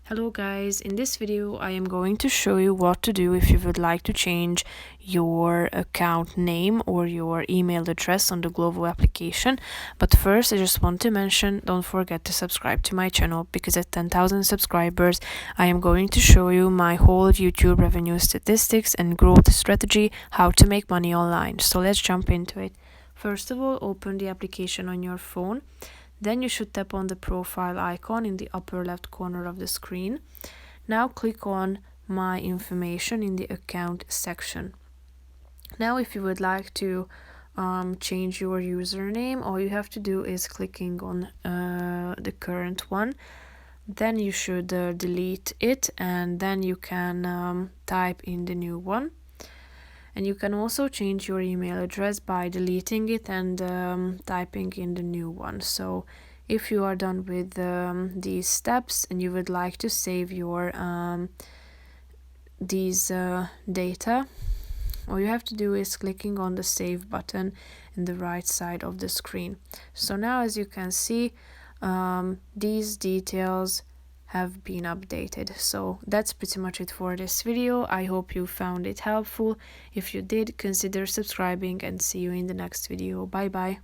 Hello guys, in this video I am going to show you what to do if you would like to change your account name or your email address on the Glovo application. But first I just want to mention, don't forget to subscribe to my channel, because at 10,000 subscribers I am going to show you my whole YouTube revenue statistics and growth strategy, how to make money online. So let's jump into it. First of all, open the application on your phone. Then you should tap on the profile icon in the upper left corner of the screen. Now click on My Information in the account section. Now if you would like to change your username, all you have to do is clicking on the current one. Then you should delete it, and then you can type in the new one. And you can also change your email address by deleting it and typing in the new one. So if you are done with these steps and you would like to save your these data, all you have to do is clicking on the save button in the right side of the screen. So now, as you can see, these details have been updated. So that's pretty much it for this video. I hope you found it helpful. If you did, consider subscribing, and see you in the next video. Bye bye.